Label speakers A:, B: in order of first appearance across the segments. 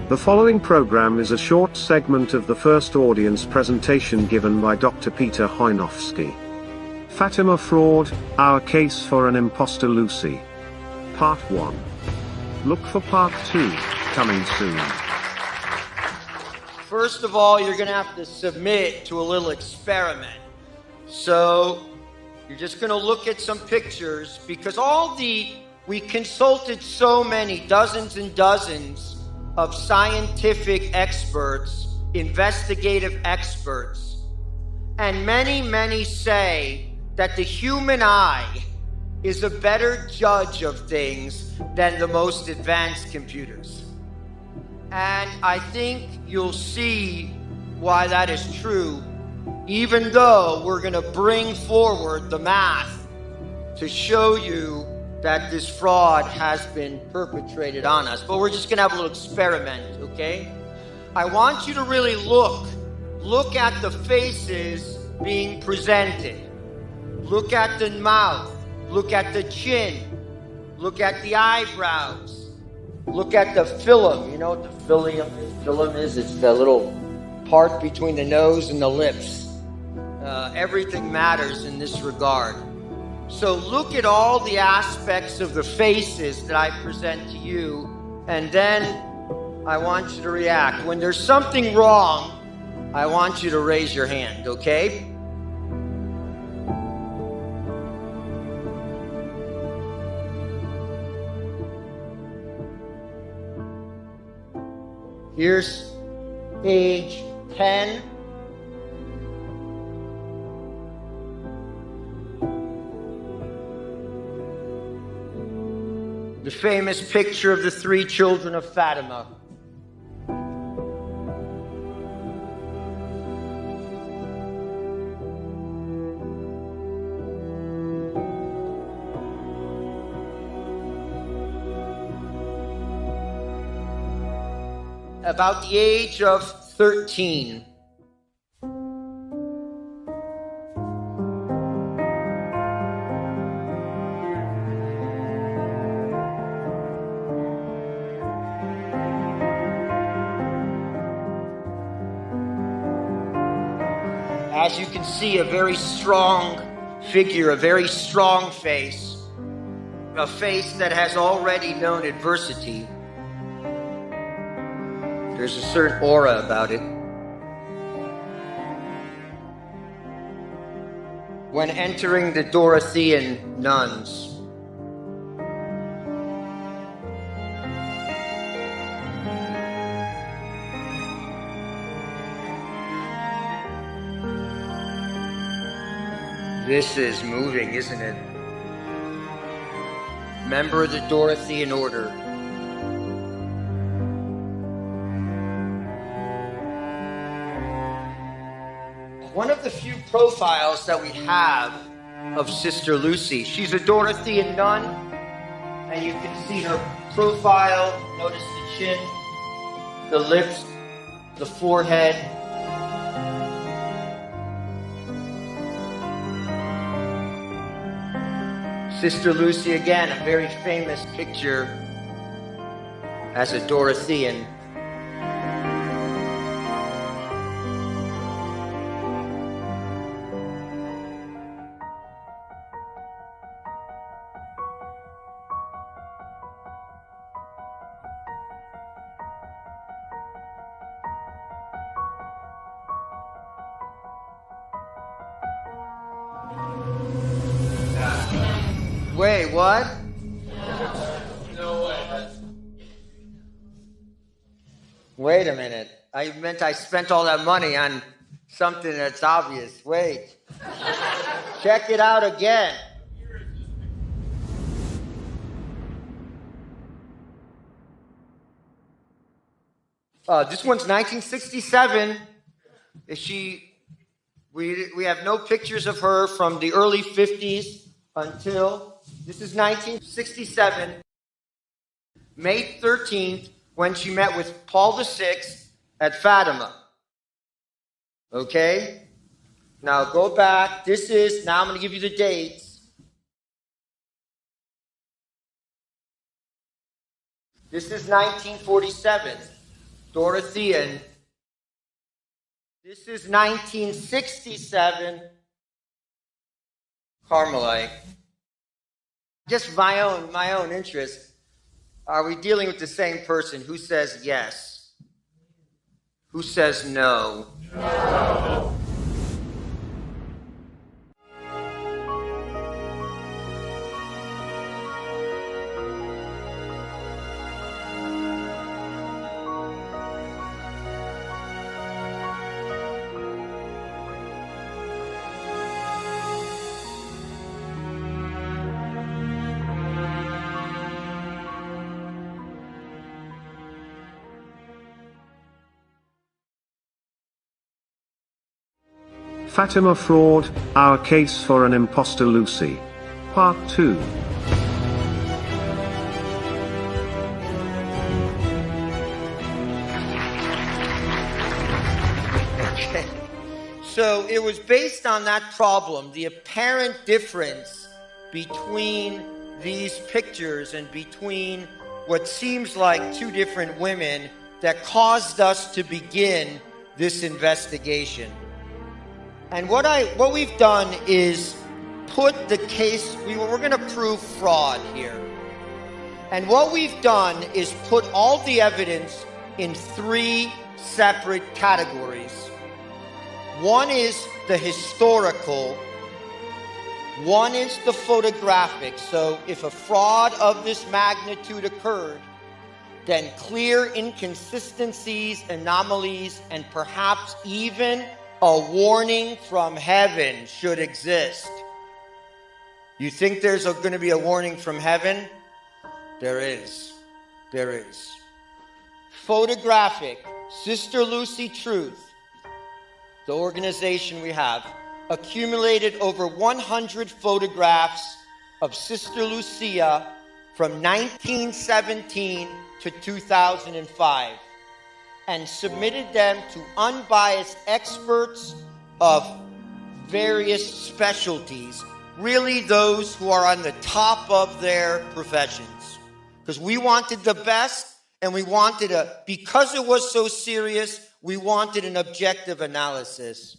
A: The following program is a short segment of the first audience presentation given by Dr. Peter Hoynowski. Fatima Fraud, Our Case for an Impostor Lucy. Part 1. Look for Part 2, coming soon.
B: First of all, you're going to have to submit to a little experiment. So, you're just going to look at some pictures because we consulted so many, dozens and dozens of scientific experts, investigative experts, and many say that the human eye is a better judge of things than the most advanced computers. And I think you'll see why that is true, even though we're going to bring forward the math to show you that this fraud has been perpetrated on us. But we're just going to have a little experiment, okay? I want you to really look at the faces being presented. Look at the mouth. Look at the chin. Look at the eyebrows. Look at the phylum. You know what the phylum is? It's the little part between the nose and the lips. Everything matters in this regard. So look at all the aspects of the faces that I present to you, and then I want you to react. When there's something wrong, I want you to raise your hand, okay? Here's age 10. The famous picture of the three children of Fatima. About the age of 13. As you can see, a very strong figure, a very strong face, a face that has already known adversity. There's a certain aura about it. When entering the Dorothean nuns, this is moving, isn't it? Member of the Dorothean order. One of the few profiles that we have of Sister Lucy. She's a Dorothean nun, and you can see her profile. Notice the chin, the lips, the forehead. Sister Lucy, again, a very famous picture as a Dorothean. Wait, what?
C: No way.
B: Wait a minute. I meant I spent all that money on something that's obvious. Wait. Check it out again. This one's 1967. We have no pictures of her from the early 50s until... This is 1967, May 13th, when she met with Paul VI at Fatima. Okay? Now go back. Now I'm going to give you the dates. This is 1947. Dorothean. This is 1967, Carmelite. Just my own interest. Are we dealing with the same person? Who says yes? Who says no?
C: No.
A: Fatima Fraud, Our Case for an Impostor Lucy. Part 2.
B: Okay. So it was based on that problem, the apparent difference between these pictures and between what seems like two different women that caused us to begin this investigation. And what we've done is put the case, we're going to prove fraud here. And what we've done is put all the evidence in three separate categories. One is the historical, one is the photographic. So if a fraud of this magnitude occurred, then clear inconsistencies, anomalies, and perhaps even a warning from heaven should exist. You think there's going to be a warning from heaven? There is. There is. Photographic, Sister Lucy Truth, the organization we have, accumulated over 100 photographs of Sister Lucia from 1917 to 2005. And submitted them to unbiased experts of various specialties, really those who are on the top of their professions. Because we wanted the best, and we wanted because it was so serious, we wanted an objective analysis.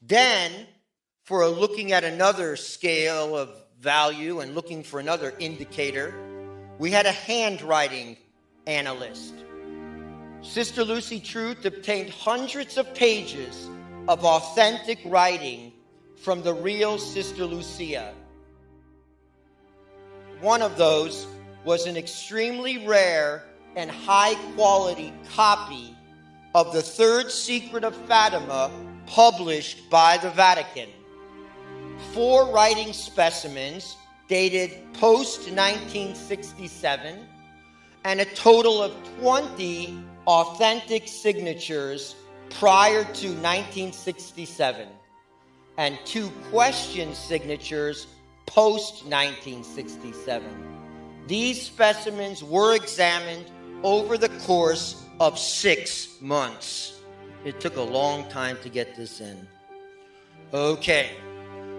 B: Then, for looking at another scale of value and looking for another indicator, we had a handwriting analyst. Sister Lucy Truth obtained hundreds of pages of authentic writing from the real Sister Lucia. One of those was an extremely rare and high-quality copy of the Third Secret of Fatima published by the Vatican. 4 writing specimens dated post-1967 and a total of 20 authentic signatures prior to 1967 and 2 question signatures post-1967. These specimens were examined over the course of 6 months. It took a long time to get this in. Okay,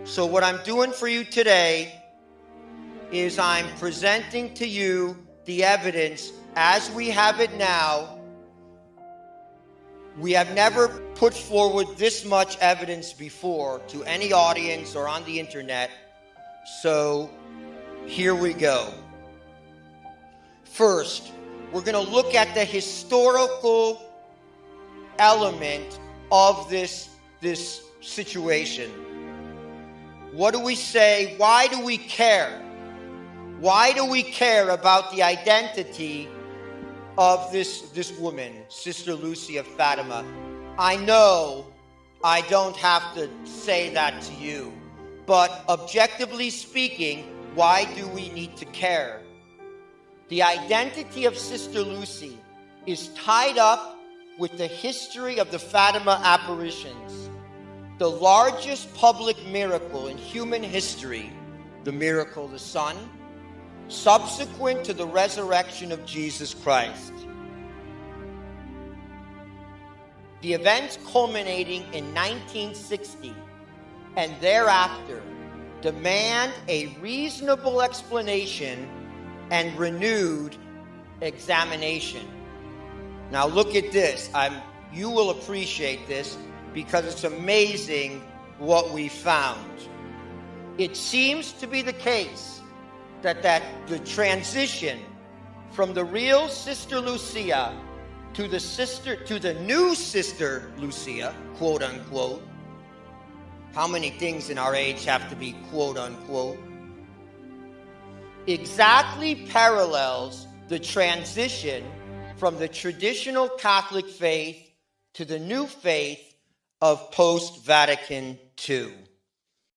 B: so what I'm doing for you today is I'm presenting to you the evidence as we have it now. We have never put forward this much evidence before to any audience or on the internet. So here we go. First, we're going to look at the historical element of this situation. What do we say? Why do we care? Why do we care about the identity of this woman, Sister Lucy of Fatima? I know I don't have to say that to you, but objectively speaking, why do we need to care? The identity of Sister Lucy is tied up with the history of the Fatima apparitions, the largest public miracle in human history, the miracle of the sun, subsequent to the resurrection of Jesus Christ. The events culminating in 1960 and thereafter demand a reasonable explanation and renewed examination. Now look at this. You will appreciate this because it's amazing what we found. It seems to be the case that the transition from the real Sister Lucia to the new Sister Lucia, quote unquote. How many things in our age have to be quote unquote? Exactly parallels the transition from the traditional Catholic faith to the new faith of post-Vatican II.